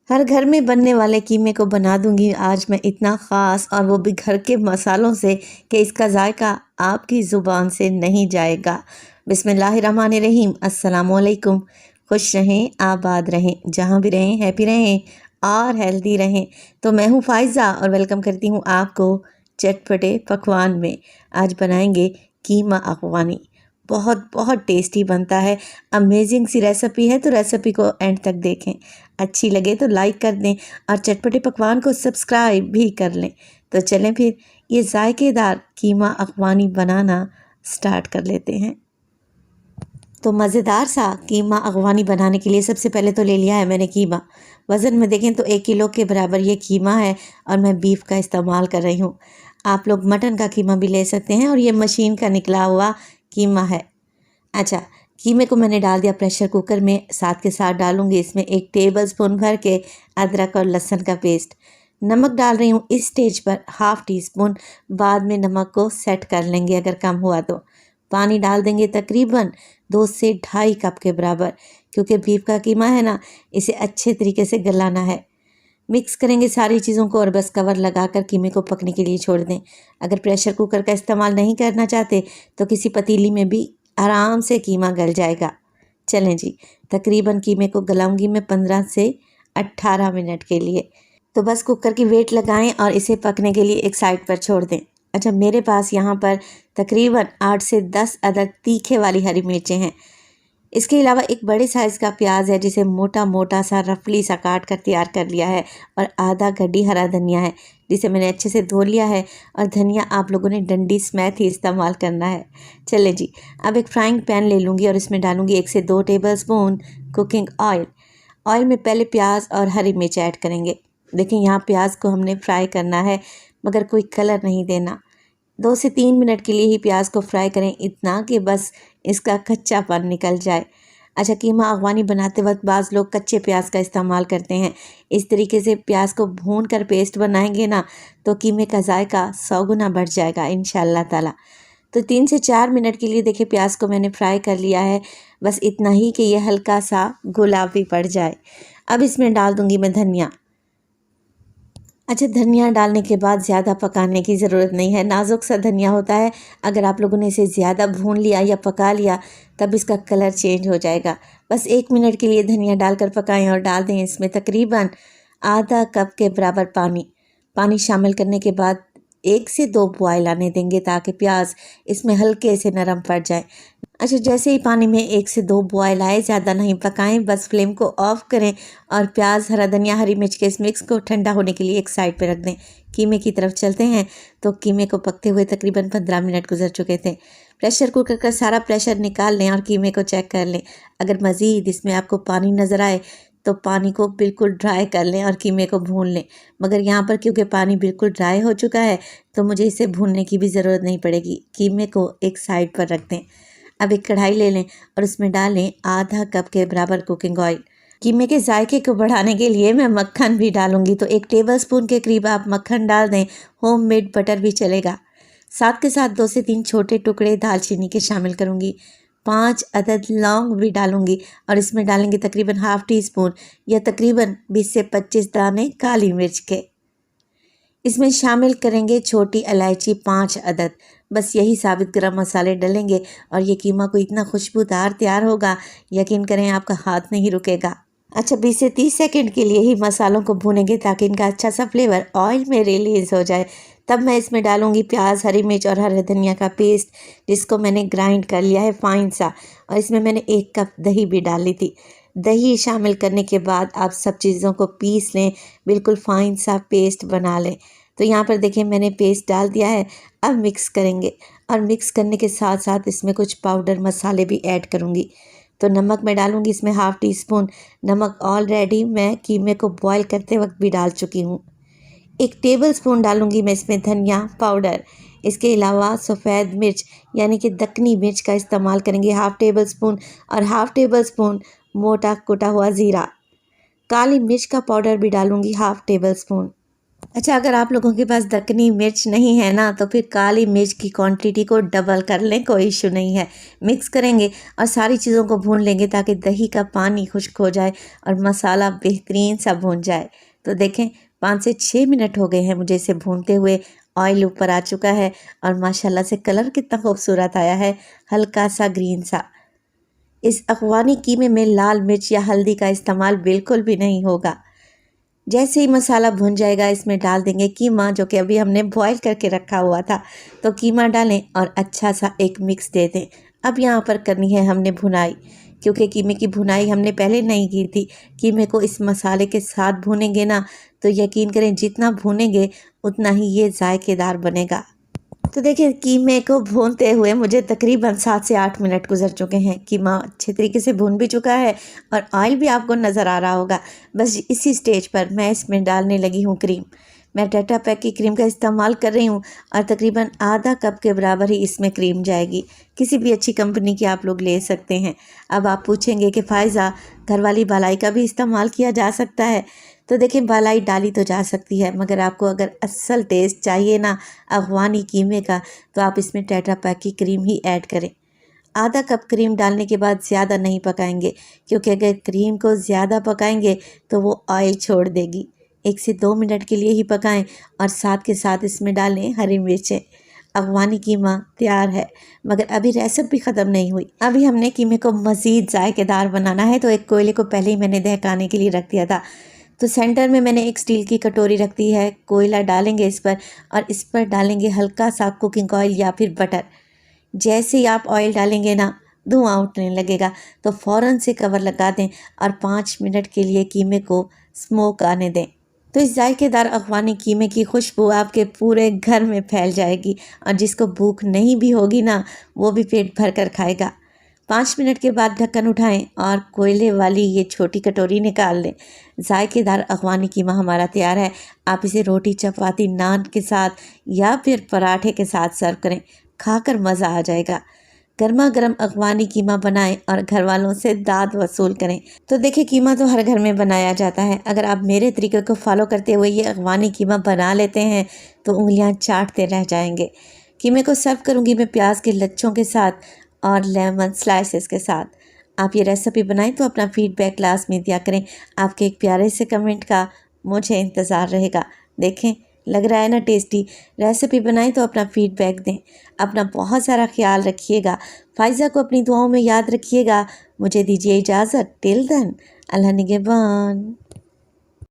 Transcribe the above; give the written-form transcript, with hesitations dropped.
हर घर में बनने वाले कीमे को बना दूंगी आज मैं इतना ख़ास, और वो भी घर के मसालों से कि इसका जायका आपकी ज़ुबान से नहीं जाएगा। बिस्मिल्लाहिर्रहमानिर्रहीम। अस्सलामुअलैकुम। खुश रहें, आबाद रहें, जहाँ भी रहें हैप्पी रहें और हेल्दी रहें। तो मैं हूँ फ़ाइज़ा और वेलकम करती हूँ आपको चटपटे पकवान में। आज बनाएंगे कीमा अफ़गानी। बहुत बहुत टेस्टी बनता है। अमेजिंग सी रेसिपी है, तो रेसिपी को एंड तक देखें। अच्छी लगे तो लाइक कर दें और चटपटे पकवान को सब्सक्राइब भी कर लें। तो चलें फिर ये जायकेदार कीमा अफ़गानी बनाना स्टार्ट कर लेते हैं। तो मज़ेदार सा कीमा अफ़गानी बनाने के लिए सबसे पहले तो ले लिया है मैंने कीमा। वज़न में देखें तो 1 किलो के बराबर ये कीमा है और मैं बीफ का इस्तेमाल कर रही हूँ। आप लोग मटन का कीमा भी ले सकते हैं और ये मशीन का निकला हुआ कीमा है। अच्छा, कीमे को मैंने डाल दिया प्रेशर कुकर में। साथ के साथ डालूंगी इसमें 1 टेबलस्पून भर के अदरक और लहसुन का पेस्ट। नमक डाल रही हूँ इस स्टेज पर ½ टीस्पून। बाद में नमक को सेट कर लेंगे अगर कम हुआ तो। पानी डाल देंगे तकरीबन 2 से ढाई कप के बराबर, क्योंकि बीफ का कीमा है ना, इसे अच्छे तरीके से गलाना है। मिक्स करेंगे सारी चीज़ों को और बस कवर लगाकर कीमे को पकने के लिए छोड़ दें। अगर प्रेशर कुकर का इस्तेमाल नहीं करना चाहते तो किसी पतीली में भी आराम से कीमा गल जाएगा। चलें जी, तकरीबन कीमे को गलाऊंगी मैं 15 से 18 मिनट के लिए। तो बस कुकर की वेट लगाएं और इसे पकने के लिए एक साइड पर छोड़ दें। अच्छा, मेरे पास यहाँ पर तकरीबन 8 से 10 अदद तीखे वाली हरी मिर्चें हैं। इसके अलावा एक बड़े साइज़ का प्याज है जिसे मोटा मोटा सा रफली सा काट कर तैयार कर लिया है, और आधा गड्डी हरा धनिया है जिसे मैंने अच्छे से धो लिया है, और धनिया आप लोगों ने डंडी समेत ही इस्तेमाल करना है। चले जी, अब एक फ्राइंग पैन ले लूँगी और इसमें डालूँगी 1 से 2 टेबलस्पून कुकिंग ऑयल। ऑयल में पहले प्याज और हरी मिर्च ऐड करेंगे। देखिए, यहाँ प्याज को हमने फ्राई करना है मगर कोई कलर नहीं देना। 2 से 3 मिनट के लिए ही प्याज को फ्राई करें, इतना कि बस इसका कच्चापन निकल जाए। अच्छा, कीमा अफ़गानी बनाते वक्त बाज़ लोग कच्चे प्याज का इस्तेमाल करते हैं। इस तरीके से प्याज को भून कर पेस्ट बनाएंगे ना, तो कीमे का जायका 100 गुना बढ़ जाएगा इंशाअल्लाह ताला। तो 3 से 4 मिनट के लिए देखिए प्याज को मैंने फ्राई कर लिया है, बस इतना ही कि यह हल्का सा गुलाबी पड़ जाए। अब इसमें डाल दूँगी मैं धनिया। अच्छा, धनिया डालने के बाद ज़्यादा पकाने की ज़रूरत नहीं है, नाजुक सा धनिया होता है। अगर आप लोगों ने इसे ज़्यादा भून लिया या पका लिया तब इसका कलर चेंज हो जाएगा। बस 1 मिनट के लिए धनिया डालकर पकाएं और डाल दें इसमें तकरीबन आधा कप के बराबर पानी। पानी शामिल करने के बाद 1 से 2 बॉयल आने देंगे ताकि प्याज इसमें हल्के से नरम पड़ जाए। अच्छा, जैसे ही पानी में 1 से 2 बॉयल आए, ज़्यादा नहीं पकाएं, बस फ्लेम को ऑफ करें और प्याज, हरा धनिया, हरी मिर्च के इस मिक्स को ठंडा होने के लिए एक साइड पे रख दें। कीमे की तरफ चलते हैं। तो कीमे को पकते हुए तकरीबन 15 मिनट गुजर चुके थे। प्रेशर कुकर का सारा प्रेशर निकाल लें और कीमे को चेक कर लें। अगर मज़ीद इसमें आपको पानी नज़र आए तो पानी को बिल्कुल ड्राई कर लें और कीमे को भून लें। मगर यहाँ पर क्योंकि पानी बिल्कुल ड्राई हो चुका है तो मुझे इसे भूनने की भी ज़रूरत नहीं पड़ेगी। कीमे को एक साइड पर रख दें। अब एक कढ़ाई ले लें और उसमें डालें आधा कप के बराबर कुकिंग ऑयल। कीमे के जायके को बढ़ाने के लिए मैं मक्खन भी डालूंगी, तो 1 टेबलस्पून के करीब आप मक्खन डाल दें। होममेड बटर भी चलेगा। साथ के साथ 2 से 3 छोटे टुकड़े दालचीनी के शामिल करूंगी। 5 अदद लौंग भी डालूंगी और इसमें डालेंगे तकरीबन ½ टीस्पून या तकरीबन 20 से 25 दाने काली मिर्च के। इसमें शामिल करेंगे छोटी इलायची 5 अदद। बस यही साबित गरम मसाले डलेंगे और ये कीमा को इतना खुशबूदार तैयार होगा, यकीन करें आपका हाथ नहीं रुकेगा। अच्छा, 20 से 30 सेकंड के लिए ही मसालों को भूनेंगे ताकि इनका अच्छा सा फ्लेवर ऑयल में रिलीज़ हो जाए। तब मैं इसमें डालूंगी प्याज, हरी मिर्च और हरे धनिया का पेस्ट, जिसको मैंने ग्राइंड कर लिया है फाइन सा, और इसमें मैंने 1 कप दही भी डाली थी। दही शामिल करने के बाद आप सब चीज़ों को पीस लें, बिल्कुल फाइन सा पेस्ट बना लें। तो यहाँ पर देखिए मैंने पेस्ट डाल दिया है। अब मिक्स करेंगे और मिक्स करने के साथ साथ इसमें कुछ पाउडर मसाले भी ऐड करूँगी। तो नमक मैं डालूँगी इसमें ½ टीस्पून। नमक ऑलरेडी मैं कीमे को बॉईल करते वक्त भी डाल चुकी हूँ। 1 टेबलस्पून डालूँगी मैं इसमें धनिया पाउडर। इसके अलावा सफ़ेद मिर्च यानी कि दक्कनी मिर्च का इस्तेमाल करेंगे ½ टेबलस्पून, और ½ टेबलस्पून मोटा कुटा हुआ ज़ीरा। काली मिर्च का पाउडर भी डालूँगी ½ टेबलस्पून। अच्छा, अगर आप लोगों के पास दक्कनी मिर्च नहीं है ना, तो फिर काली मिर्च की क्वांटिटी को डबल कर लें, कोई इशू नहीं है। मिक्स करेंगे और सारी चीज़ों को भून लेंगे ताकि दही का पानी खुश्क हो जाए और मसाला बेहतरीन सा भून जाए। तो देखें 5 से 6 मिनट हो गए हैं मुझे इसे भूनते हुए। ऑयल ऊपर आ चुका है और माशाल्लाह से कलर कितना खूबसूरत आया है, हल्का सा ग्रीन सा। इस अफ़गानी कीमे में लाल मिर्च या हल्दी का इस्तेमाल बिल्कुल भी नहीं होगा। जैसे ही मसाला भुन जाएगा इसमें डाल देंगे कीमा, जो कि अभी हमने बॉईल करके रखा हुआ था। तो कीमा डालें और अच्छा सा एक मिक्स दे दें। अब यहाँ पर करनी है हमने भुनाई, क्योंकि कीमे की भुनाई हमने पहले नहीं की थी। कीमे को इस मसाले के साथ भूनेंगे ना, तो यकीन करें जितना भूनेंगे उतना ही ये जायकेदार बनेगा। तो देखिए कीमे को भूनते हुए मुझे तकरीबन 7 से 8 मिनट गुजर चुके हैं। कीमा अच्छे तरीके से भून भी चुका है और ऑयल भी आपको नज़र आ रहा होगा। बस इसी स्टेज पर मैं इसमें डालने लगी हूँ क्रीम। मैं टेट्रा पैक की क्रीम का इस्तेमाल कर रही हूँ और तकरीबन आधा कप के बराबर ही इसमें क्रीम जाएगी। किसी भी अच्छी कंपनी की आप लोग ले सकते हैं। अब आप पूछेंगे कि फ़ायज़ा, घर वाली बालाई का भी इस्तेमाल किया जा सकता है? तो देखिए बालाई डाली तो जा सकती है, मगर आपको अगर असल टेस्ट चाहिए ना अफ़गानी कीमे का, तो आप इसमें टेट्रा पैक की क्रीम ही ऐड करें। आधा कप क्रीम डालने के बाद ज़्यादा नहीं पकाएंगे, क्योंकि अगर क्रीम को ज़्यादा पकाएंगे तो वो ऑयल छोड़ देगी। 1 से 2 मिनट के लिए ही पकाएं और साथ के साथ इसमें डालें हरी मिर्चें। अफ़गानी कीमा तैयार है, मगर अभी रेसिपी ख़त्म नहीं हुई। अभी हमने कीमे को मज़ीद जायकेदार बनाना है। तो एक कोयले को पहले ही मैंने दहकाने के लिए रख दिया था। तो सेंटर में मैंने एक स्टील की कटोरी रख दी है। कोयला डालेंगे इस पर और इस पर डालेंगे हल्का सा कुकिंग ऑयल या फिर बटर। जैसे ही आप ऑयल डालेंगे ना, धुआं उठने लगेगा, तो फ़ौरन से कवर लगा दें और 5 मिनट के लिए कीमे को स्मोक आने दें। तो इस जायकेदार अफ़गानी कीमे की खुशबू आपके पूरे घर में फैल जाएगी और जिसको भूख नहीं भी होगी ना, वो भी पेट भर कर खाएगा। 5 मिनट के बाद ढक्कन उठाएं और कोयले वाली ये छोटी कटोरी निकाल लें। जायकेदार अफ़गानी कीमा हमारा तैयार है। आप इसे रोटी, चपाती, नान के साथ या फिर पराठे के साथ सर्व करें, खाकर मज़ा आ जाएगा। गर्मा गर्म अफ़गानी कीमा बनाएं और घर वालों से दाद वसूल करें। तो देखिए कीमा तो हर घर में बनाया जाता है। अगर आप मेरे तरीके को फॉलो करते हुए ये अफ़गानी कीमा बना लेते हैं तो उंगलियां चाटते रह जाएंगे। कीमे को सर्व करूंगी मैं प्याज के लच्छों के साथ और लेमन स्लाइसेस के साथ। आप ये रेसिपी बनाएं तो अपना फीडबैक लाजमी दिया करें। आपके एक प्यारे से कमेंट का मुझे इंतज़ार रहेगा। देखें लग रहा है ना टेस्टी। रेसिपी बनाएं तो अपना फीडबैक दें। अपना बहुत सारा ख्याल रखिएगा। फ़ायज़ा को अपनी दुआओं में याद रखिएगा। मुझे दीजिए इजाज़त। टिल देन, अल्लाह निगहबान।